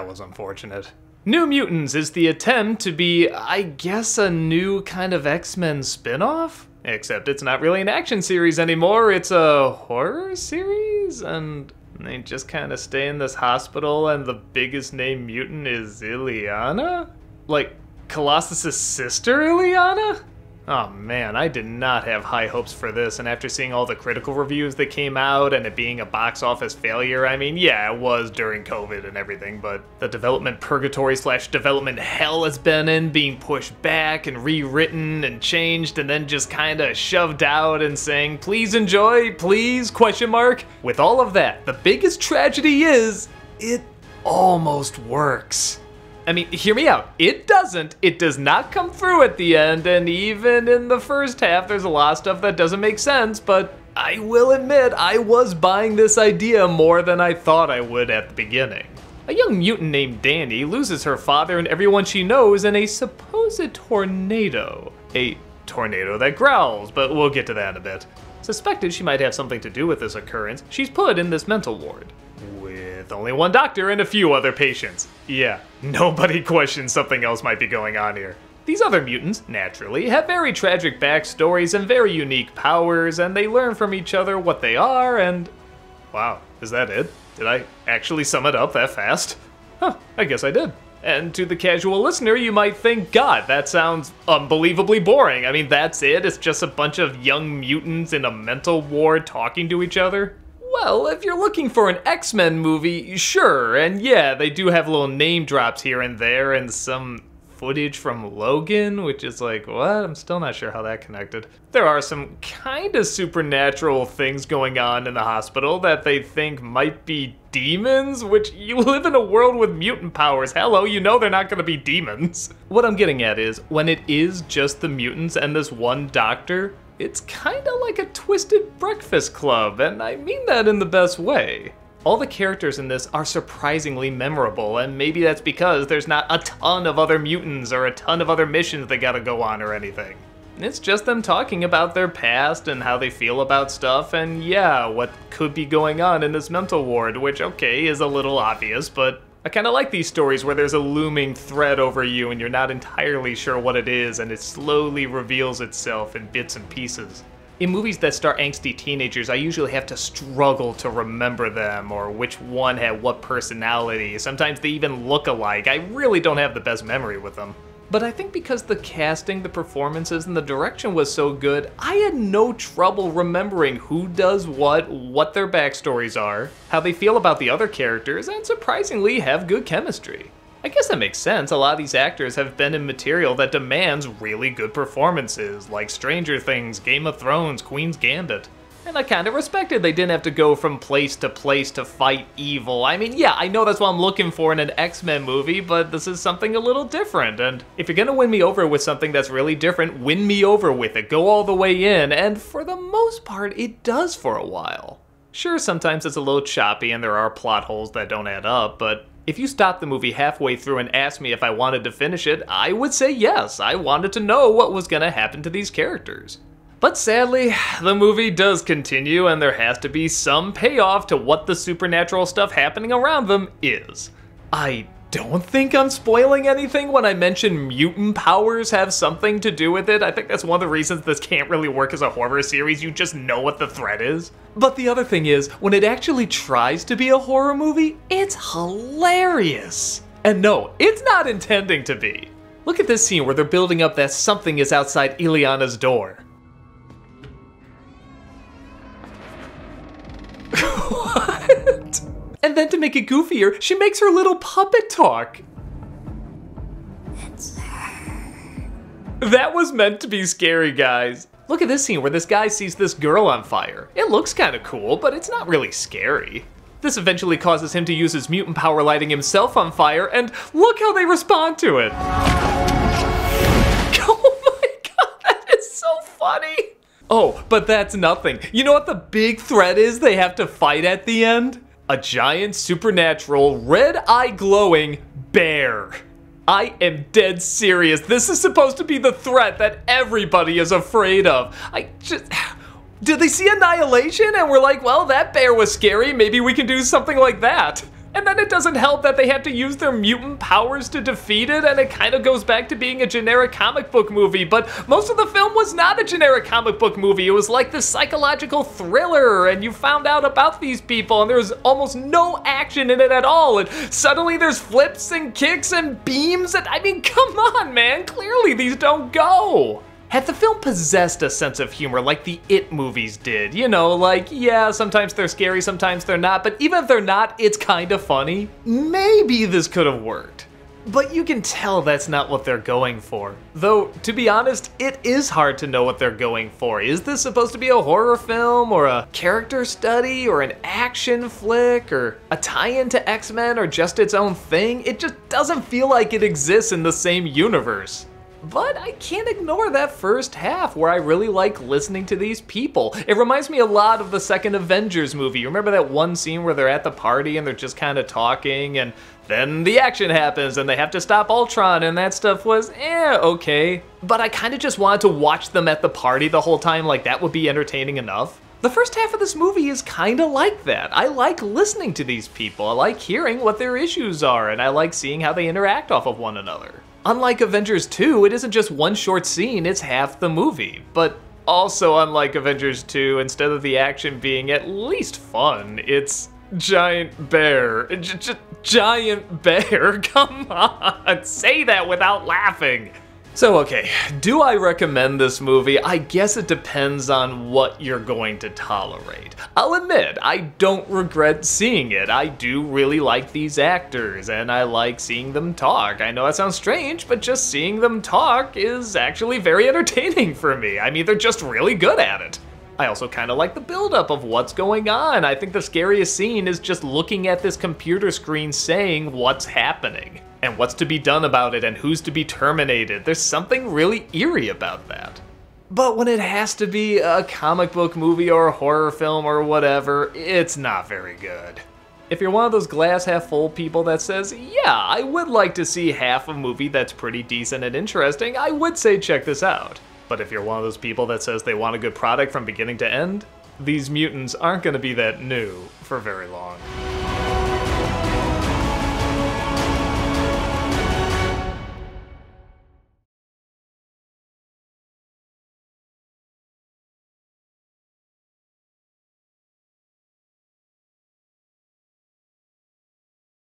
that was unfortunate. New Mutants is the attempt to be, I guess, a new kind of X-Men spin-off? Except it's not really an action series anymore, it's a horror series? And they just kind of stay in this hospital and the biggest named mutant is Illyana? Like, Colossus' sister Illyana? Oh man, I did not have high hopes for this, and after seeing all the critical reviews that came out and it being a box office failure, I mean, yeah, it was during COVID and everything, but the development purgatory / development hell it's been in, being pushed back and rewritten and changed and then just kinda shoved out and saying, please enjoy, please, ? With all of that, the biggest tragedy is, it almost works. I mean, hear me out. It doesn't. It does not come through at the end, and even in the first half, there's a lot of stuff that doesn't make sense, but I will admit I was buying this idea more than I thought I would at the beginning. A young mutant named Danny loses her father and everyone she knows in a supposed tornado. A tornado that growls, but we'll get to that in a bit. Suspected she might have something to do with this occurrence, she's put in this mental ward. With only one doctor and a few other patients. Yeah, nobody questions something else might be going on here. These other mutants, naturally, have very tragic backstories and very unique powers, and they learn from each other what they are, and... Wow, is that it? Did I actually sum it up that fast? Huh, I guess I did. And to the casual listener, you might think, God, that sounds unbelievably boring. I mean, that's it? It's just a bunch of young mutants in a mental ward talking to each other? Well, if you're looking for an X-Men movie, sure, and yeah, they do have little name drops here and there and some footage from Logan, which is like, what? I'm still not sure how that connected. There are some kind of supernatural things going on in the hospital that they think might be demons, which you live in a world with mutant powers. Hello, you know they're not going to be demons. What I'm getting at is, when it is just the mutants and this one doctor, it's kinda like a twisted breakfast club, and I mean that in the best way. All the characters in this are surprisingly memorable, and maybe that's because there's not a ton of other mutants or a ton of other missions they gotta go on or anything. It's just them talking about their past and how they feel about stuff, and yeah, what could be going on in this mental ward, which, okay, is a little obvious, but I kinda like these stories where there's a looming threat over you and you're not entirely sure what it is, and it slowly reveals itself in bits and pieces. In movies that star angsty teenagers, I usually have to struggle to remember them, or which one had what personality. Sometimes they even look alike. I really don't have the best memory with them. But I think because the casting, the performances, and the direction was so good, I had no trouble remembering who does what their backstories are, how they feel about the other characters, and surprisingly have good chemistry. I guess that makes sense. A lot of these actors have been in material that demands really good performances, like Stranger Things, Game of Thrones, Queen's Gambit. And I kind of respected they didn't have to go from place to fight evil. I mean, yeah, I know that's what I'm looking for in an X-Men movie, but this is something a little different. And if you're gonna win me over with something that's really different, win me over with it. Go all the way in, and for the most part, it does for a while. Sure, sometimes it's a little choppy and there are plot holes that don't add up, but if you stopped the movie halfway through and asked me if I wanted to finish it, I would say yes. I wanted to know what was gonna happen to these characters. But sadly, the movie does continue, and there has to be some payoff to what the supernatural stuff happening around them is. I don't think I'm spoiling anything when I mention mutant powers have something to do with it. I think that's one of the reasons this can't really work as a horror series. You just know what the threat is. But the other thing is, when it actually tries to be a horror movie, it's hilarious. And no, it's not intending to be. Look at this scene where they're building up that something is outside Illyana's door. What? And then to make it goofier, she makes her little puppet talk. It's her. That was meant to be scary, guys. Look at this scene where this guy sees this girl on fire. It looks kind of cool, but it's not really scary. This eventually causes him to use his mutant power lighting himself on fire, and look how they respond to it. Oh my god, that is so funny. Oh, but that's nothing. You know what the big threat is they have to fight at the end? A giant, supernatural, red-eye glowing bear. I am dead serious. This is supposed to be the threat that everybody is afraid of. Did they see Annihilation and we're like, well, that bear was scary, maybe we can do something like that? And then it doesn't help that they had to use their mutant powers to defeat it, and it kind of goes back to being a generic comic book movie, but most of the film was not a generic comic book movie. It was like this psychological thriller, and you found out about these people, and there was almost no action in it at all, and suddenly there's flips and kicks and beams, and I mean, come on, man, clearly these don't go. Had the film possessed a sense of humor like the It movies did, you know, like, yeah, sometimes they're scary, sometimes they're not, but even if they're not, it's kind of funny, maybe this could have worked. But you can tell that's not what they're going for. Though, to be honest, it is hard to know what they're going for. Is this supposed to be a horror film, or a character study, or an action flick, or a tie-in to X-Men, or just its own thing? It just doesn't feel like it exists in the same universe. But I can't ignore that first half where I really like listening to these people. It reminds me a lot of the second Avengers movie. You remember that one scene where they're at the party and they're just kind of talking, and then the action happens and they have to stop Ultron, and that stuff was okay. But I kind of just wanted to watch them at the party the whole time, like that would be entertaining enough. The first half of this movie is kind of like that. I like listening to these people. I like hearing what their issues are, and I like seeing how they interact off of one another. Unlike Avengers 2, it isn't just one short scene, it's half the movie. But also unlike Avengers 2, instead of the action being at least fun, it's giant bear. Giant bear, come on, say that without laughing. So okay, do I recommend this movie? I guess it depends on what you're going to tolerate. I'll admit, I don't regret seeing it. I do really like these actors, and I like seeing them talk. I know that sounds strange, but just seeing them talk is actually very entertaining for me. I mean, they're just really good at it. I also kind of like the buildup of what's going on. I think the scariest scene is just looking at this computer screen saying what's happening, and what's to be done about it, and who's to be terminated. There's something really eerie about that. But when it has to be a comic book movie or a horror film or whatever, it's not very good. If you're one of those glass half full people that says, yeah, I would like to see half a movie that's pretty decent and interesting, I would say check this out. But if you're one of those people that says they want a good product from beginning to end, these mutants aren't gonna be that new for very long.